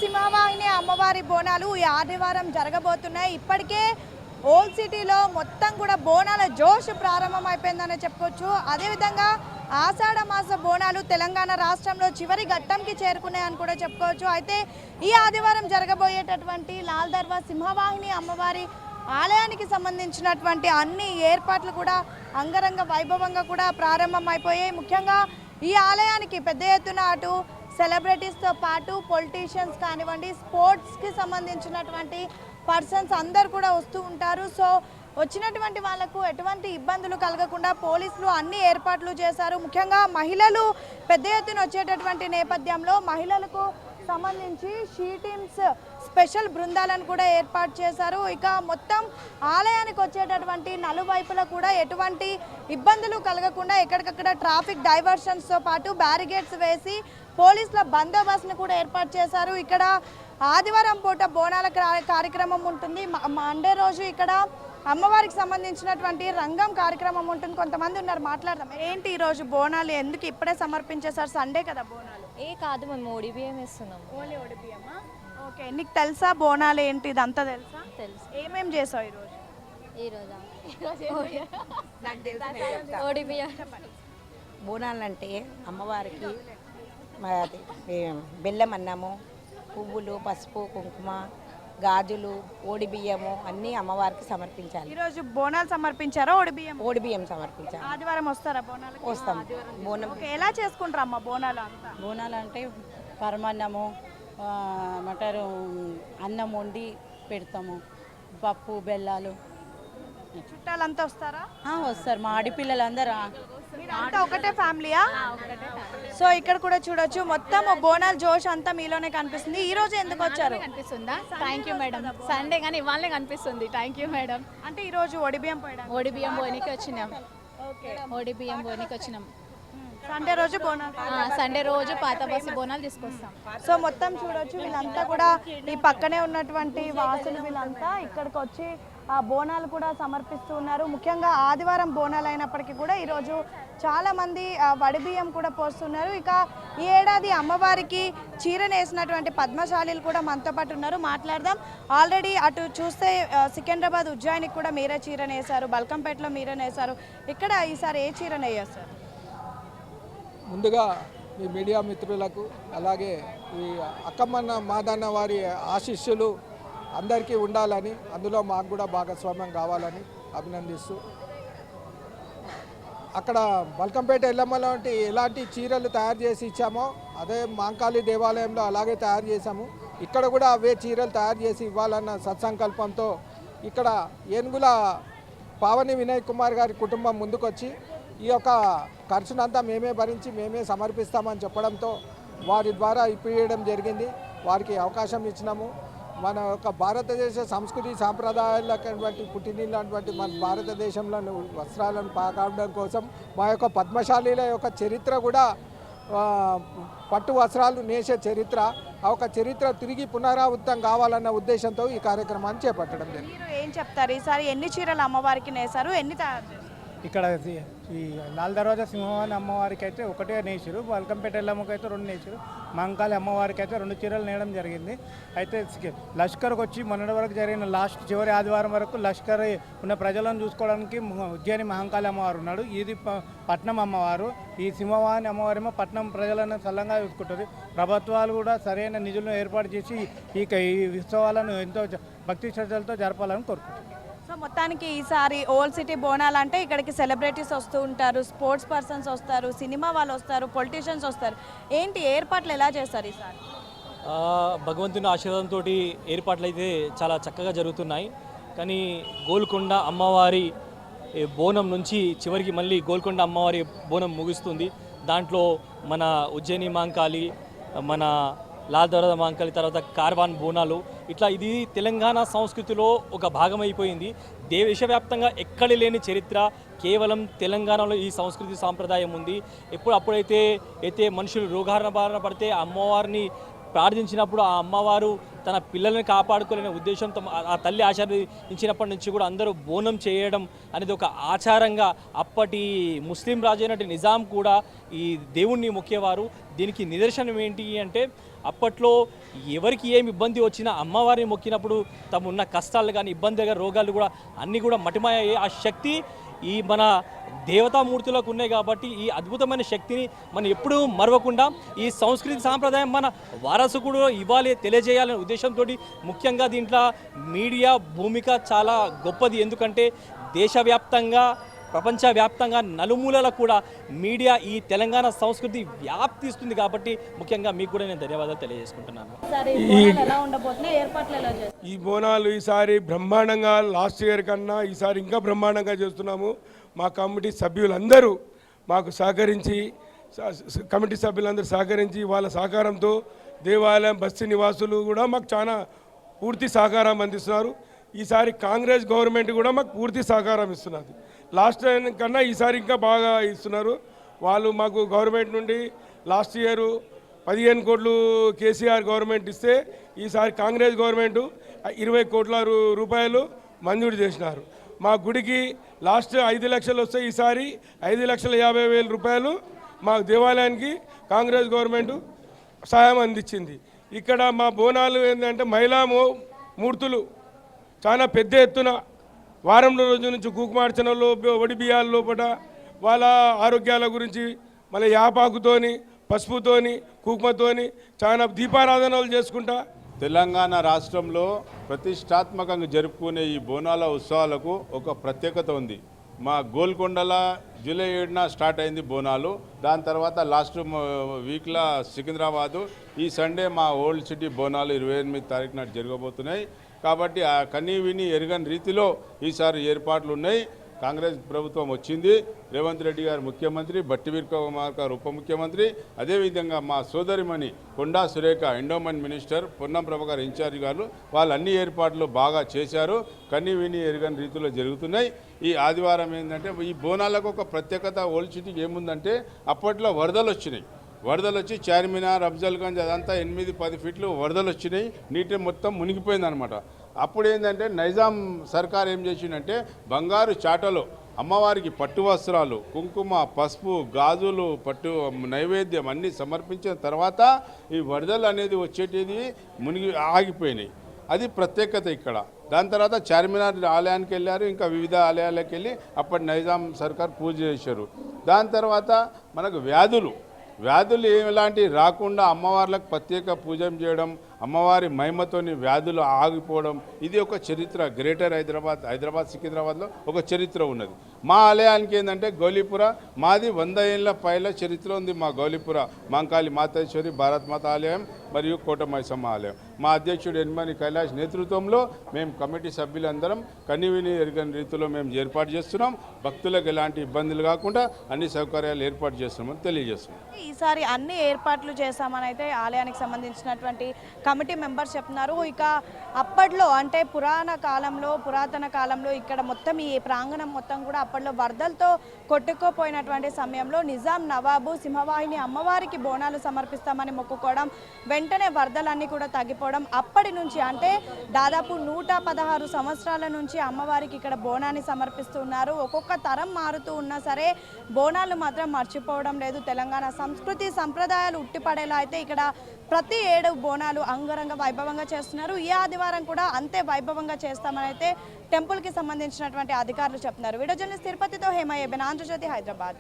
సింహవాహిని అమ్మవారి బోనాలు ఈ ఆదివారం జరగబోతున్నాయి. ఇప్పటికే ఓల్డ్ సిటీలో మొత్తం కూడా బోనాల జోష్ ప్రారంభమైపోయిందనే చెప్పుకోవచ్చు. అదేవిధంగా ఆషాఢ మాస బోనాలు తెలంగాణ రాష్ట్రంలో చివరి ఘట్టంకి చేరుకున్నాయని కూడా చెప్పుకోవచ్చు. అయితే ఈ ఆదివారం జరగబోయేటటువంటి లాల్ దర్వా సింహవాహిని అమ్మవారి ఆలయానికి సంబంధించినటువంటి అన్ని ఏర్పాట్లు కూడా అంగరంగ వైభవంగా కూడా ప్రారంభమైపోయాయి. ముఖ్యంగా ఈ ఆలయానికి పెద్ద ఎత్తున అటు సెలబ్రిటీస్తో పాటు పొలిటీషియన్స్ కానివ్వండి, స్పోర్ట్స్కి సంబంధించినటువంటి పర్సన్స్ అందరు కూడా వస్తూ ఉంటారు. సో వచ్చినటువంటి వాళ్లకు ఎటువంటి ఇబ్బందులు కలగకుండా పోలీసులు అన్ని ఏర్పాట్లు చేశారు. ముఖ్యంగా మహిళలు పెద్ద ఎత్తున వచ్చేటటువంటి నేపథ్యంలో మహిళలకు సంబంధించి షీ టీమ్స్ స్పెషల్ బృందాలను కూడా ఏర్పాటు చేశారు. ఇక మొత్తం ఆలయానికి వచ్చేటటువంటి నలువైపులా కూడా ఎటువంటి ఇబ్బందులు కలగకుండా ఎక్కడికక్కడ ట్రాఫిక్ డైవర్షన్స్తో పాటు బ్యారిగేడ్స్ వేసి పోలీసుల బందోబస్తును కూడా ఏర్పాటు చేశారు. ఇక్కడ ఆదివారం పూట బోనాల కార్యక్రమం ఉంటుంది. మండే రోజు ఇక్కడ అమ్మవారికి సంబంధించినటువంటి రంగం కార్యక్రమం ఉంటుంది. కొంతమంది ఉన్నారు, మాట్లాడదాం. ఏంటి ఈరోజు బోనాలు ఎందుకు ఇప్పుడే సమర్పించేశారు? సండే కదా బోనాలు? కాదు, మేము ఓడిబియ్యం ఇస్తున్నాం. ఓన్లీ ఓడిబియ్యమా? ఓకే. నీకు తెలుసా బోనాలు ఏంటి, ఇదంతా తెలుసా? తెలుసు. ఏమేం చేసావు ఈరోజు? ఈరోజా ఓడిబియ్యం. బోనాలు అంటే అమ్మవారికి బెల్లం అన్నము, పువ్వులు, పసుపు, కుంకుమ, గాజులు, ఓడి బియ్యము అన్నీ అమ్మవారికి సమర్పించాలి. ఈరోజు బోనాలు సమర్పించారా? ఓడిబియ్యం సమర్పించాలి. ఆదివారం వస్తారా బోనాలు? వస్తాం. బోనం ఎలా చేసుకుంటారు అమ్మ బోనాలు అంతా? బోనాలు అంటే పరమాన్నము మటరు అన్నం వండి పెడతాము, పప్పు బెల్లాలు. చుట్టాలంతా వస్తారా? వస్తారు. మా ఆడపిల్లలందరూ అంతా ఒకటే ఫ్యామిలీయా? సో ఇక్కడ కూడా చూడొచ్చు, మొత్తం బోనాల జోష్ అంతా మీలోనే కనిపిస్తుంది. ఈ రోజు ఎందుకు వచ్చారు? కనిపిస్తుందా? Thank you madam. సండే కానీ ఇవాళనే కనిపిస్తుంది. Thank you madam. అంటే ఈ రోజు ఓడిబియ్యం పోయడం? ఓడిబియ్యం పోనీకి వచ్చినాం. ఓడిబియ్యం పోనీకి వచ్చినాం. సండే రోజు బోనాలు? సండే రోజు పాత బస్సు బోనాలు తీసుకొస్తాం. సో మొత్తం చూడొచ్చు, వీళ్ళంతా కూడా ఈ పక్కనే ఉన్నటువంటి వాసులు వీళ్ళంతా ఇక్కడికి వచ్చి ఆ బోనాలు కూడా సమర్పిస్తూ ఉన్నారు. ముఖ్యంగా ఆదివారం బోనాలు అయినప్పటికీ కూడా ఈరోజు చాలామంది వడిబియ్యం కూడా పోస్తున్నారు. ఇక ఈ ఏడాది అమ్మవారికి చీరనేసినటువంటి పద్మశాలీలు కూడా మనతో పాటు ఉన్నారు, మాట్లాడదాం. ఆల్రెడీ అటు చూస్తే సికింద్రాబాద్, ఉజ్జాయినికి కూడా మీరే చీరనేసారు, బల్కంపేటలో మీరే నేసారు. ఇక్కడ ఈసారి ఏ చీరనేసారు? ముందుగా మీ మీడియా మిత్రులకు, అలాగే ఈ అక్కమ్మన్న మాదన్న వారి ఆశీస్సులు అందరికీ ఉండాలని, అందులో మాకు కూడా భాగస్వామ్యం కావాలని అభినందిస్తూ, అక్కడ బల్కంపేట ఎల్లమ్మలో ఎలాంటి చీరలు తయారు చేసి ఇచ్చామో అదే మాంకాళి దేవాలయంలో అలాగే తయారు చేశాము. ఇక్కడ కూడా అవే చీరలు తయారు చేసి ఇవ్వాలన్న సత్సంకల్పంతో ఇక్కడ ఏనుగుల పావని వినయ్ కుమార్ గారి కుటుంబం ముందుకొచ్చి ఈ యొక్క ఖర్చునంతా మేమే భరించి మేమే సమర్పిస్తామని చెప్పడంతో వారి ద్వారా ఇప్పించడం జరిగింది. వారికి అవకాశం ఇచ్చినాము. మన యొక్క భారతదేశ సంస్కృతి సాంప్రదాయాలటువంటి పుట్టినీళ్ళు అటువంటి మన భారతదేశంలో వస్త్రాలను కాపాడడం కోసం మా యొక్క పద్మశాలీల యొక్క చరిత్ర కూడా పట్టు వస్త్రాలు నేసే చరిత్ర, ఆ ఒక చరిత్ర తిరిగి పునరావృతం కావాలన్న ఉద్దేశంతో ఈ కార్యక్రమాన్ని చేపట్టడం జరిగింది. మీరు ఏం చెప్తారు? ఈసారి ఎన్ని చీరలు అమ్మవారికి నేసారు, ఎన్ని తయారు చేశారు? ఇక్కడ ఈ లాల్ దర్వాజా సింహవాహిని అమ్మవారికి అయితే ఒకటే నేసారు, బల్కంపేట ఎల్లమ్మకి అయితే 2 నేసారు, మంకాళి అమ్మవారికి అయితే 2 చీరలు నేయడం జరిగింది. అయితే లష్కర్కి వచ్చి మొన్నటి వరకు జరిగిన చివరి ఆదివారం వరకు లష్కర్ ఉన్న ప్రజలను చూసుకోవడానికి ఉజ్జయిని మహంకాళి అమ్మవారు ఉన్నాడు. ఇది పట్నం అమ్మవారు. ఈ సింహవాహిని అమ్మవారేమో పట్నం ప్రజలను సల్లంగా చూసుకుంటుంది. ప్రభుత్వాలు కూడా సరైన నిధులను ఏర్పాటు చేసి ఈ ఉత్సవాలను ఎంతో భక్తి శ్రద్ధలతో జరపాలని కోరుకుంటున్నారు. సో మొత్తానికి ఈసారి ఓల్డ్ సిటీ బోనాలు అంటే ఇక్కడికి సెలబ్రిటీస్ వస్తూ ఉంటారు, స్పోర్ట్స్ పర్సన్స్ వస్తారు, సినిమా వాళ్ళు వస్తారు, పొలిటీషియన్స్ వస్తారు. ఏంటి ఏర్పాట్లు ఎలా చేస్తారు ఈసారి? భగవంతుని ఆశీర్వాదంతో ఏర్పాట్లు అయితే చాలా చక్కగా జరుగుతున్నాయి. కానీ గోల్కొండ అమ్మవారి బోనం నుంచి చివరికి మళ్ళీ గోల్కొండ అమ్మవారి బోనం ముగుస్తుంది. దాంట్లో మన ఉజ్జయిని మహంకాళి, మన లాల్ దర్వాజా మహంకాళి, తర్వాత కార్వాన్ బోనాలు, ఇట్లా ఇది తెలంగాణ సంస్కృతిలో ఒక భాగమైపోయింది. దేశవ్యాప్తంగా ఎక్కడ లేని చరిత్ర కేవలం తెలంగాణలో ఈ సంస్కృతి సాంప్రదాయం ఉంది. అప్పుడైతే మనుషులు రోగాల బారిన పడితే అమ్మవారిని ప్రార్థించినప్పుడు ఆ అమ్మవారు తన పిల్లల్ని కాపాడుకోలేని ఉద్దేశంతో ఆ తల్లి ఆశీర్వదించినప్పటి నుంచి కూడా అందరూ బోనం చేయడం అనేది ఒక ఆచారంగా అప్పటి ముస్లిం రాజు అయినటువంటి నిజాం కూడా ఈ దేవుణ్ణి మొక్కేవారు. దీనికి నిదర్శనం ఏంటి అంటే అప్పట్లో ఎవరికి ఏమి ఇబ్బంది వచ్చినా అమ్మవారిని మొక్కినప్పుడు తమ ఉన్న కష్టాలు కానీ ఇబ్బందులు కానీ రోగాలు కూడా అన్నీ కూడా మటిమాయ్యాయి. ఆ శక్తి ఈ మన దేవతామూర్తులకు ఉన్నాయి కాబట్టి ఈ అద్భుతమైన శక్తిని మనం ఎప్పుడూ మరవకుండా ఈ సంస్కృతి సాంప్రదాయం మన వారసుకుడు ఇవ్వాలి తెలియజేయాలనే ఉద్దేశంతో ముఖ్యంగా దీంట్లో మీడియా భూమిక చాలా గొప్పది. ఎందుకంటే దేశవ్యాప్తంగా ప్రపంచవ్యాప్తంగా నలుమూలల కూడా మీడియా ఈ తెలంగాణ సంస్కృతి వ్యాప్తిస్తుంది కాబట్టి ముఖ్యంగా మీకు కూడా నేను ధన్యవాదాలు తెలియజేసుకుంటున్నాను. ఈ బోనాలు ఈసారి బ్రహ్మాండంగా లాస్ట్ ఇయర్ కన్నా ఈసారి ఇంకా బ్రహ్మాండంగా చేస్తున్నాము. మా కమిటీ సభ్యులందరూ మాకు సహకరించి కమిటీ సభ్యులందరూ సహకరించి వాళ్ళ సహకారంతో దేవాలయం బస్తీ నివాసులు కూడా మాకు చాలా పూర్తి సహకారం అందిస్తున్నారు. ఈసారి కాంగ్రెస్ గవర్నమెంట్ కూడా మాకు పూర్తి సహకారం ఇస్తున్నది. లాస్ట్ టైం కన్నా ఈసారి ఇంకా బాగా ఇస్తున్నారు. వాళ్ళు మాకు గవర్నమెంట్ నుండి లాస్ట్ ఇయర్ 15 కోట్లు కేసీఆర్ గవర్నమెంట్ ఇస్తే ఈసారి కాంగ్రెస్ గవర్నమెంట్ 20 కోట్ల రూపాయలు మంజూరు చేసినారు. మా గుడికి లాస్ట్ 5 లక్షలు వస్తే ఈసారి 5,50,000 రూపాయలు మా దేవాలయానికి కాంగ్రెస్ గవర్నమెంట్ సహాయం అందించింది. ఇక్కడ మా బోనాలు ఏంటంటే మహిళా మూర్తులు చాలా పెద్ద ఎత్తున వారం రోజుల నుంచి కుంకుమార్చనలో వడి బియ్యాల లోపల వాళ్ళ ఆరోగ్యాల గురించి మళ్ళీ యాపాకుతోని పసుపుతోని కుంకుమతోని చాలా దీపారాధనలు చేసుకుంటా తెలంగాణ రాష్ట్రంలో ప్రతిష్టాత్మకంగా జరుపుకునే ఈ బోనాల ఉత్సవాలకు ఒక ప్రత్యేకత ఉంది. మా గోల్కొండల జూలై 7న స్టార్ట్ అయింది బోనాలు. దాని తర్వాత లాస్ట్ వీక్లో సికింద్రాబాదు, ఈ సండే మా ఓల్డ్ సిటీ బోనాలు 28 తారీఖున జరగబోతున్నాయి. కాబట్టి ఆ కనీ విని ఎరగని రీతిలో ఈసారి ఏర్పాట్లు ఉన్నాయి. కాంగ్రెస్ ప్రభుత్వం వచ్చింది, రేవంత్ రెడ్డి గారు ముఖ్యమంత్రి, బట్టి విక్రమార్క గారు ఉప ముఖ్యమంత్రి, అదేవిధంగా మా సోదరిమణి Konda Surekha endowment minister, Ponnam Prabhakar in charge గారు వాళ్ళు అన్ని ఏర్పాట్లు బాగా చేశారు. కన్నీ విని ఎరగని రీతిలో జరుగుతున్నాయి. ఈ ఆదివారం ఏంటంటే ఈ బోనాలకు ఒక ప్రత్యేకత ఓల్డ్ సిటీకి ఏముందంటే అప్పట్లో వరదలు వచ్చి చార్మినార్, అఫ్జల్గంజ్ అదంతా 8-10 ఫీట్లు వరదలు వచ్చినాయి. నీటి మొత్తం మునిగిపోయింది అనమాట. అప్పుడు ఏంటంటే నైజాం సర్కార్ ఏం చేసిందంటే బంగారు చాటలో అమ్మవారికి పట్టు వస్త్రాలు, కుంకుమ, పసుపు, గాజులు, పట్టు నైవేద్యం అన్నీ సమర్పించిన తర్వాత ఈ వరదలు అనేది వచ్చేటిది మునిగి ఆగిపోయినాయి. అది ప్రత్యేకత ఇక్కడ. దాని తర్వాత చార్మినార్ ఆలయానికి వెళ్ళారు, ఇంకా వివిధ ఆలయాలకు వెళ్ళి అప్పటి నైజాం సర్కార్ పూజ చేశారు. దాని తర్వాత మనకు వ్యాధులు ఎలాంటివి రాకుండా అమ్మవార్లకు ప్రత్యేక పూజలు చేయడం, అమ్మవారి మహిమతోని వ్యాధులు ఆగిపోవడం, ఇది ఒక చరిత్ర. గ్రేటర్ హైదరాబాద్ సికింద్రాబాద్లో ఒక చరిత్ర ఉన్నది. మా ఆలయానికి ఏంటంటే గౌలీపుర, మాది 100 ఏళ్ళ పైల చరిత్ర ఉంది. మా గౌలీపుర మాంకాళి మాతేశ్వరి భారత్ మాత ఆలయం మరియు కోటమైసమ్మ ఆలయం. మా అధ్యక్షుడు ఎన్మని కైలాష్ నేతృత్వంలో మేము కమిటీ సభ్యులందరం కనివిని ఎరగని రీతిలో మేము ఏర్పాటు చేస్తున్నాం. భక్తులకు ఎలాంటి ఇబ్బందులు కాకుండా అన్ని సౌకర్యాలు ఏర్పాటు చేస్తున్నామని తెలియజేస్తున్నాం. ఈసారి అన్ని ఏర్పాట్లు చేశామని అయితే ఆలయానికి సంబంధించినటువంటి కమిటీ మెంబర్స్ చెప్తున్నారు. ఇక అప్పట్లో అంటే పురాతన కాలంలో ఇక్కడ మొత్తం ఈ ప్రాంగణం మొత్తం కూడా అప్పట్లో వరదలతో కొట్టుకుపోయినటువంటి సమయంలో నిజాం నవాబు సింహవాహిని అమ్మవారికి బోనాలు సమర్పిస్తామని మొక్కుకోవడం, వెంటనే వరదలన్నీ కూడా తగ్గిపోవడం, అప్పటి నుంచి అంటే దాదాపు 116 సంవత్సరాల నుంచి అమ్మవారికి ఇక్కడ బోనాన్ని సమర్పిస్తున్నారు. ఒక్కొక్క తరం మారుతూ ఉన్నా సరే బోనాలు మాత్రం మర్చిపోవడం లేదు. తెలంగాణ సంస్కృతి సంప్రదాయాలు ఉట్టిపడేలా అయితే ఇక్కడ ప్రతి ఏడు బోనాలు అంగరంగ వైభవంగా చేస్తున్నారు. ఈ ఆదివారం కూడా అంతే వైభవంగా చేస్తామని అయితే టెంపుల్కి సంబంధించినటువంటి అధికారులు చెప్తున్నారు. వీడియో జర్నలిస్ట్ తిరుపతితో హేమయ్య, ఆంధ్రజ్యోతి, హైదరాబాద్.